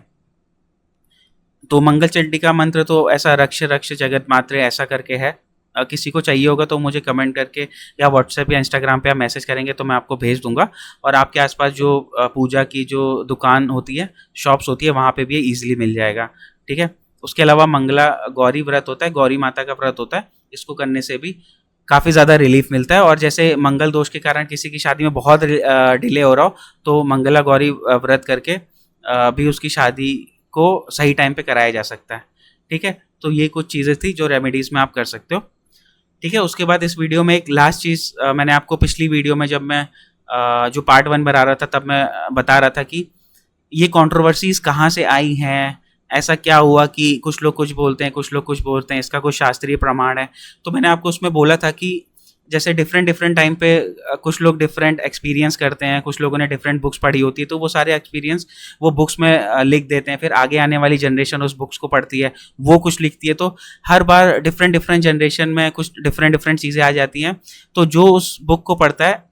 तो मंगल चंडिका मंत्र तो ऐसा रक्ष रक्ष जगत मात्रे ऐसा करके है। किसी को चाहिए होगा तो मुझे कमेंट करके या व्हाट्सएप या इंस्टाग्राम पे आप मैसेज करेंगे तो मैं आपको भेज दूंगा। और आपके आसपास जो पूजा की जो दुकान होती है, शॉप्स होती है, वहाँ पे भी ये ईजिली मिल जाएगा। ठीक है, उसके अलावा मंगला गौरी व्रत होता है, गौरी माता का व्रत होता है। इसको करने से भी काफ़ी ज़्यादा रिलीफ मिलता है। और जैसे मंगल दोष के कारण किसी की शादी में बहुत डिले हो रहा हो तो मंगला गौरी व्रत करके भी उसकी शादी को सही टाइम पे कराया जा सकता है। ठीक है, तो ये कुछ चीज़ें थी जो रेमेडीज़ में आप कर सकते हो। ठीक है, उसके बाद इस वीडियो में एक लास्ट चीज़ मैंने आपको पिछली वीडियो में जब मैं जो पार्ट 1 बना रहा था तब मैं बता रहा था कि ये कंट्रोवर्सीज कहाँ से आई हैं, ऐसा क्या हुआ कि कुछ लोग कुछ बोलते हैं, कुछ लोग कुछ बोलते हैं, इसका कोई शास्त्रीय प्रमाण है। तो मैंने आपको उसमें बोला था कि जैसे डिफरेंट टाइम पे कुछ लोग डिफरेंट एक्सपीरियंस करते हैं, कुछ लोगों ने डिफरेंट बुक्स पढ़ी होती है, तो वो सारे एक्सपीरियंस वो बुक्स में लिख देते हैं। फिर आगे आने वाली जनरेशन उस बुक्स को पढ़ती है, वो कुछ लिखती है, तो हर बार डिफरेंट जनरेशन में कुछ डिफरेंट चीज़ें आ जाती हैं। तो जो उस बुक को पढ़ता है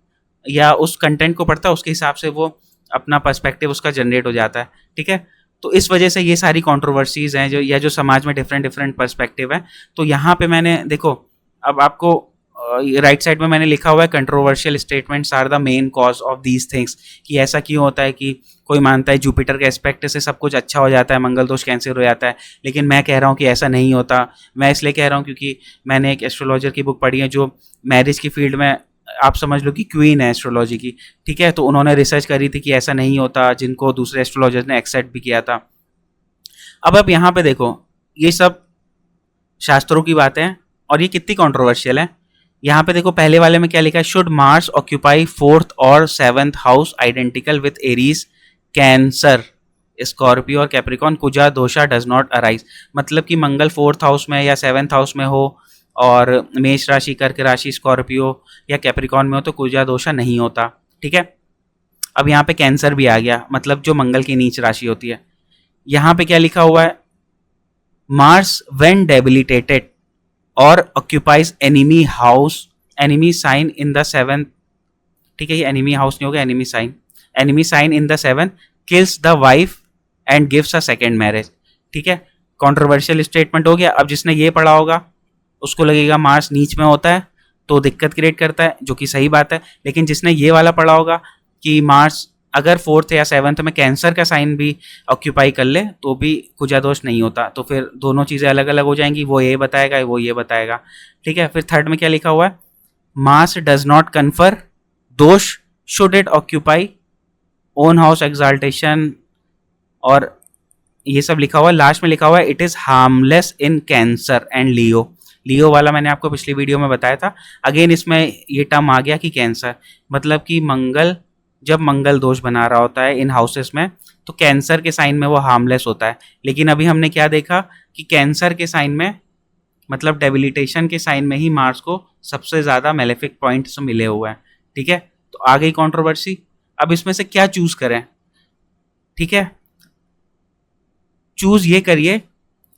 या उस कंटेंट को पढ़ता है उसके हिसाब से वो अपना पर्सपेक्टिव उसका जनरेट हो जाता है। ठीक है, तो इस वजह से ये सारी कंट्रोवर्सीज हैं जो समाज में डिफरेंट पर्सपेक्टिव है। तो यहाँ पे मैंने देखो, अब आपको राइट साइड में मैंने लिखा हुआ है controversial statements are the main cause of these things, कि ऐसा क्यों होता है कि कोई मानता है जुपिटर के एस्पेक्ट से सब कुछ अच्छा हो जाता है, मंगल दोष कैंसिल हो जाता है, लेकिन मैं कह रहा हूँ कि ऐसा नहीं होता। मैं इसलिए कह रहा हूँ क्योंकि मैंने एक एस्ट्रोलॉजर की बुक पढ़ी है जो मैरिज की फील्ड में आप समझ लो कि क्वीन है एस्ट्रोलॉजी की। ठीक है, तो उन्होंने रिसर्च करी थी कि ऐसा नहीं होता, जिनको दूसरे एस्ट्रोलॉजर ने एक्सेप्ट भी किया था। अब आप यहाँ पे देखो, ये सब शास्त्रों की बातें हैं और ये कितनी कंट्रोवर्शियल है। यहाँ पे देखो पहले वाले में क्या लिखा है, शुड मार्स ऑक्यूपाई 4th और 7th house identical with Aries cancer Scorpio और कैप्रिकॉन कुजा दोषा डज नॉट अराइज। मतलब कि मंगल 4th हाउस में या 7th हाउस में हो और मेष राशि, कर्क राशि, स्कॉर्पियो या कैप्रिकॉन में हो तो कुजा दोषा नहीं होता। ठीक है, अब यहाँ पे कैंसर भी आ गया, मतलब जो मंगल की नीच राशि होती है। यहाँ पे क्या लिखा हुआ है, मार्स व्हेन डेबिलिटेटेड और occupies enemy house, enemy sign in the 7th। ठीक है, ये एनिमी हाउस नहीं होगा, enemy sign in the 7th kills the wife and gives a second marriage. ठीक है, कॉन्ट्रोवर्शियल स्टेटमेंट हो गया। अब जिसने ये पढ़ा होगा उसको लगेगा मार्स नीच में होता है तो दिक्कत क्रिएट करता है, जो कि सही बात है। लेकिन जिसने ये वाला पढ़ा होगा कि मार्स अगर 4th या 7th में कैंसर का साइन भी ऑक्यूपाई कर ले तो भी कुजा दोष नहीं होता, तो फिर दोनों चीज़ें अलग अलग हो जाएंगी, वो ये बताएगा, वो ये बताएगा। ठीक है, फिर थर्ड में क्या लिखा हुआ है, Mars does not confer dosh should it occupy own house exaltation, और ये सब लिखा हुआ है। लास्ट में लिखा हुआ है it is harmless in Cancer and Leo. Leo वाला मैंने आपको पिछली वीडियो में बताया था। अगेन इसमें ये टर्म आ गया कि कैंसर, मतलब कि मंगल जब मंगल दोष बना रहा होता है इन हाउसेस में तो कैंसर के साइन में वो हार्मलेस होता है। लेकिन अभी हमने क्या देखा कि कैंसर के साइन में, मतलब डेबिलिटेशन के साइन में ही मार्स को सबसे ज़्यादा मेलेफिक पॉइंट्स मिले हुए हैं। ठीक है, तो आ गई कंट्रोवर्सी। अब इसमें से क्या चूज करें? ठीक है, चूज ये करिए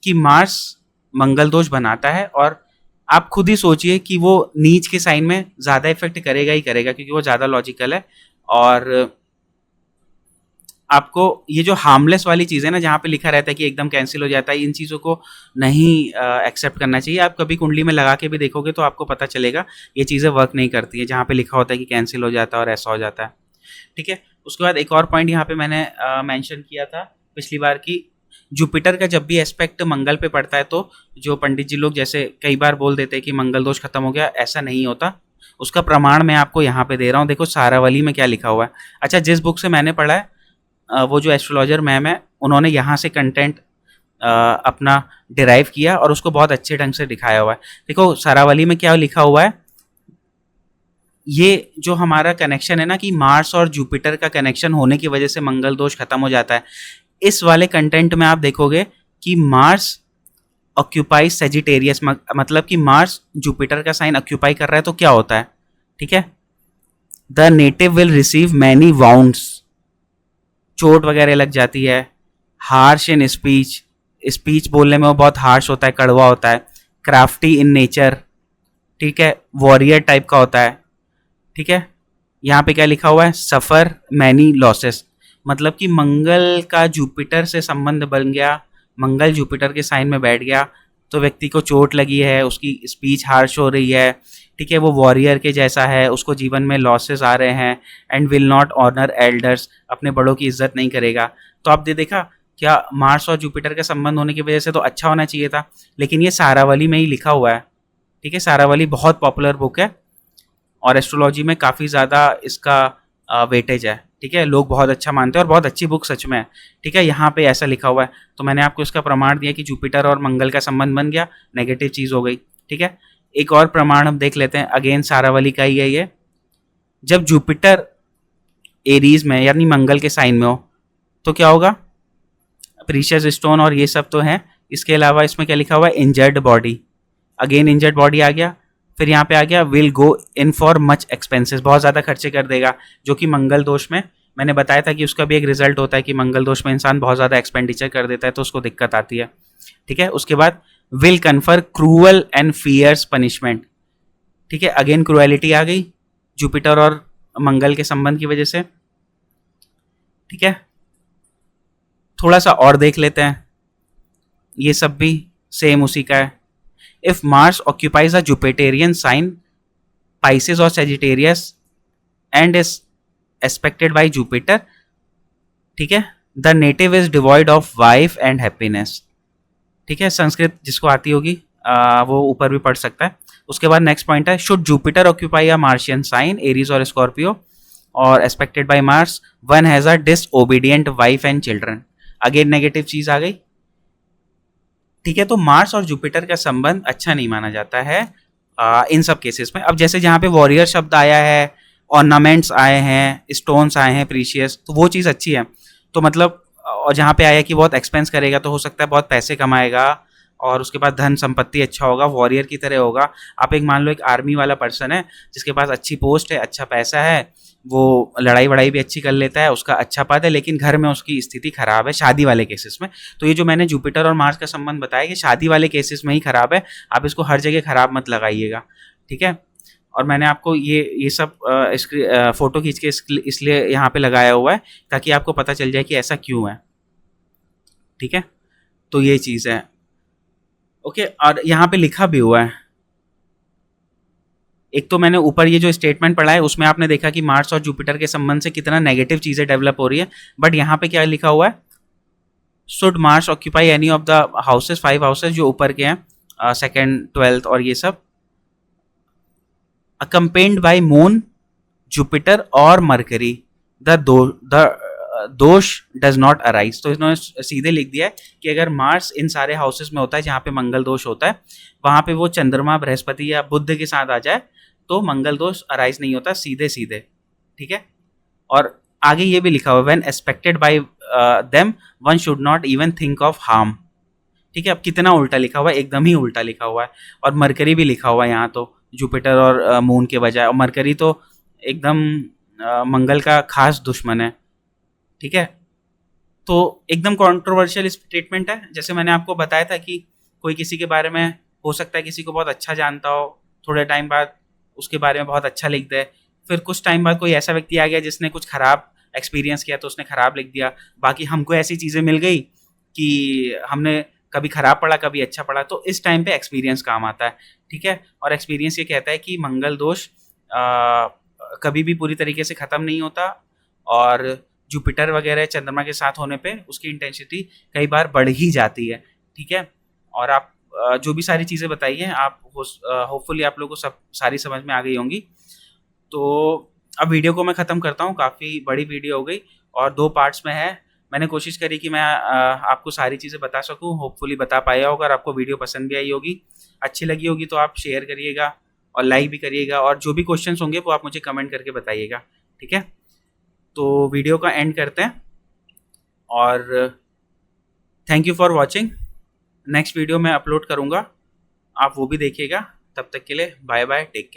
कि मार्स मंगल दोष बनाता है और आप खुद ही सोचिए कि वो नीच के साइन में ज़्यादा इफेक्ट करेगा ही करेगा, क्योंकि वो ज़्यादा लॉजिकल है। और आपको ये जो हार्मलेस वाली चीज़ है ना, जहाँ पे लिखा रहता है कि एकदम कैंसिल हो जाता है, इन चीज़ों को नहीं एक्सेप्ट करना चाहिए। आप कभी कुंडली में लगा के भी देखोगे तो आपको पता चलेगा ये चीज़ें वर्क नहीं करती है, जहाँ पे लिखा होता है कि कैंसिल हो जाता है और ऐसा हो जाता है। ठीक है, उसके बाद एक और पॉइंट यहाँ पे मैंने मेंशन किया था पिछली बार की, जुपिटर का जब भी एस्पेक्ट मंगल पे पड़ता है तो जो पंडित जी लोग जैसे कई बार बोल देते हैं कि मंगल दोष खत्म हो गया, ऐसा नहीं होता। उसका प्रमाण मैं आपको यहाँ पे दे रहा हूँ। देखो सारावली में क्या लिखा हुआ है। अच्छा, जिस बुक से मैंने पढ़ा है वो जो एस्ट्रोलॉजर मैम है उन्होंने यहाँ से कंटेंट अपना डिराइव किया और उसको बहुत अच्छे ढंग से दिखाया हुआ है। देखो सारावली में क्या लिखा हुआ है, ये जो हमारा कनेक्शन है ना कि मार्स और जुपिटर का कनेक्शन होने की वजह से मंगल दोष खत्म हो जाता है, इस वाले कंटेंट में आप देखोगे कि मार्स ऑक्यूपाई सेजिटेरियस, मतलब कि मार्स जुपिटर का साइन ऑक्यूपाई कर रहा है तो क्या होता है, ठीक है, the native will receive many wounds, चोट वगैरह लग जाती है, हार्श इन स्पीच, स्पीच बोलने में वो बहुत हार्श होता है, कड़वा होता है, क्राफ्टी इन नेचर, ठीक है, वॉरियर टाइप का होता है, ठीक है। यहाँ पे क्या लिखा हुआ है, सफर मैनी लॉसेस, मतलब कि मंगल का जुपिटर से संबंध बन गया, मंगल जुपिटर के साइन में बैठ गया तो व्यक्ति को चोट लगी है, उसकी स्पीच हार्श हो रही है, ठीक है, वो वॉरियर के जैसा है, उसको जीवन में लॉसेस आ रहे हैं, and will not honour elders, अपने बड़ों की इज्जत नहीं करेगा। तो आप देखा क्या मार्स और जुपिटर का संबंध होने की वजह से तो अच्छा होना चाहिए था, लेकिन ये सारावली में ही लिखा हुआ है, ठीक है। सारावली बहुत पॉपुलर बुक है और एस्ट्रोलॉजी में काफ़ी ज़्यादा इसका वेटेज है, ठीक है, लोग बहुत अच्छा मानते हैं और बहुत अच्छी बुक सच में है, ठीक है। यहाँ पे ऐसा लिखा हुआ है तो मैंने आपको इसका प्रमाण दिया कि जुपिटर और मंगल का संबंध बन गया, नेगेटिव चीज़ हो गई, ठीक है। एक और प्रमाण हम देख लेते हैं, अगेन सारावली का ही है ये, जब जुपिटर एरीज में यानी मंगल के साइन में हो तो क्या होगा, प्रीशियस स्टोन और ये सब तो है, इसके अलावा इसमें क्या लिखा हुआ है, injured body, again injured body आ गया, फिर यहाँ पे आ गया will go in for much expenses, बहुत ज़्यादा खर्चे कर देगा, जो कि मंगल दोष में मैंने बताया था कि उसका भी एक रिजल्ट होता है कि मंगल दोष में इंसान बहुत ज़्यादा एक्सपेंडिचर कर देता है तो उसको दिक्कत आती है, ठीक है। उसके बाद will confer cruel and fierce punishment, ठीक है, अगेन क्रूएलिटी आ गई जुपिटर और मंगल के संबंध की वजह से, ठीक है। थोड़ा सा और देख लेते हैं, ये सब भी सेम उसी का है। If Mars occupies a Jupiterian sign Pisces और Sagittarius and is aspected by Jupiter, ठीक है, the native is devoid of wife and happiness, ठीक है, संस्कृत जिसको आती होगी वो ऊपर भी पढ़ सकता है। उसके बाद नेक्स्ट पॉइंट है, should Jupiter occupy a martian sign Aries और स्कॉर्पियो और aspected by Mars one has a disobedient wife and children, again negative चीज आ गई, ठीक है। तो मार्स और जुपिटर का संबंध अच्छा नहीं माना जाता है इन सब केसेस में। अब जैसे जहाँ पे वॉरियर शब्द आया है, ऑर्नामेंट्स आए हैं, स्टोन्स आए हैं प्रीशियस, तो वो चीज़ अच्छी है, तो मतलब और जहाँ पे आया कि बहुत एक्सपेंस करेगा तो हो सकता है बहुत पैसे कमाएगा और उसके बाद धन संपत्ति अच्छा होगा, वॉरियर की तरह होगा। आप एक मान लो एक आर्मी वाला पर्सन है जिसके पास अच्छी पोस्ट है, अच्छा पैसा है, वो लड़ाई वड़ाई भी अच्छी कर लेता है, उसका अच्छा पद है, लेकिन घर में उसकी स्थिति खराब है शादी वाले केसेस में। तो ये जो मैंने जुपिटर और मार्स का संबंध बताया ये शादी वाले केसेस में ही खराब है, आप इसको हर जगह खराब मत लगाइएगा, ठीक है। और मैंने आपको ये सब फोटो खींच के इसलिए यहाँ पे लगाया हुआ है ताकि आपको पता चल जाए कि ऐसा क्यों है, ठीक है। तो ये चीज़ है, ओके। और यहाँ पे लिखा भी हुआ है, एक तो मैंने ऊपर ये जो स्टेटमेंट पढ़ा है उसमें आपने देखा कि मार्स और जुपिटर के संबंध से कितना नेगेटिव चीज़ें डेवलप हो रही है, बट यहाँ पे क्या लिखा हुआ है, should Mars occupy any of the houses, 5 houses जो ऊपर के हैं, सेकेंड 12th और ये सब, accompanied by मून जुपिटर और मरकरी, द दोष डज नॉट अराइज। तो इन्होंने सीधे लिख दिया है कि अगर मार्स इन सारे हाउसेस में होता है जहाँ पे मंगल दोष होता है, वहाँ पे वो चंद्रमा बृहस्पति या बुध के साथ आ जाए तो मंगल दोष अराइज नहीं होता, सीधे सीधे, ठीक है। और आगे ये भी लिखा हुआ है, when expected bye them one should not even think of harm, ठीक है। अब कितना उल्टा लिखा हुआ है, एकदम ही उल्टा लिखा हुआ है। और मरकरी भी लिखा हुआ है यहाँ तो जुपिटर और मून के बजाय, और मरकरी तो एकदम मंगल का खास दुश्मन है, ठीक है। तो एकदम कंट्रोवर्शियल स्टेटमेंट है, जैसे मैंने आपको बताया था कि कोई किसी के बारे में हो सकता है किसी को बहुत अच्छा जानता हो, थोड़े टाइम बाद उसके बारे में बहुत अच्छा लिख दे, फिर कुछ टाइम बाद कोई ऐसा व्यक्ति आ गया जिसने कुछ खराब एक्सपीरियंस किया तो उसने खराब लिख दिया, बाकी हमको ऐसी चीज़ें मिल गई कि हमने कभी खराब पढ़ा कभी अच्छा पढ़ा, तो इस टाइम पे एक्सपीरियंस काम आता है, ठीक है। और एक्सपीरियंस ये कहता है कि मंगल दोष कभी भी पूरी तरीके से ख़त्म नहीं होता, और जुपिटर वगैरह चंद्रमा के साथ होने पे उसकी इंटेंसिटी कई बार बढ़ ही जाती है, ठीक है। और आप जो भी सारी चीज़ें बताई हैं आप होपफुली आप लोगों को सब सारी समझ में आ गई होंगी। तो अब वीडियो को मैं ख़त्म करता हूँ, काफ़ी बड़ी वीडियो हो गई और 2 पार्ट्स में है। मैंने कोशिश करी कि मैं आपको सारी चीज़ें बता सकूँ, होपफुली बता पाया होगा। और आपको वीडियो पसंद भी आई होगी, अच्छी लगी होगी तो आप शेयर करिएगा और लाइक भी करिएगा, और जो भी क्वेश्चंस होंगे वो आप मुझे कमेंट करके बताइएगा, ठीक है। तो वीडियो का एंड करते हैं, और thank you for watching. Next video मैं अपलोड करूँगा, आप वो भी देखिएगा। तब तक के लिए बाय बाय, टेक केयर।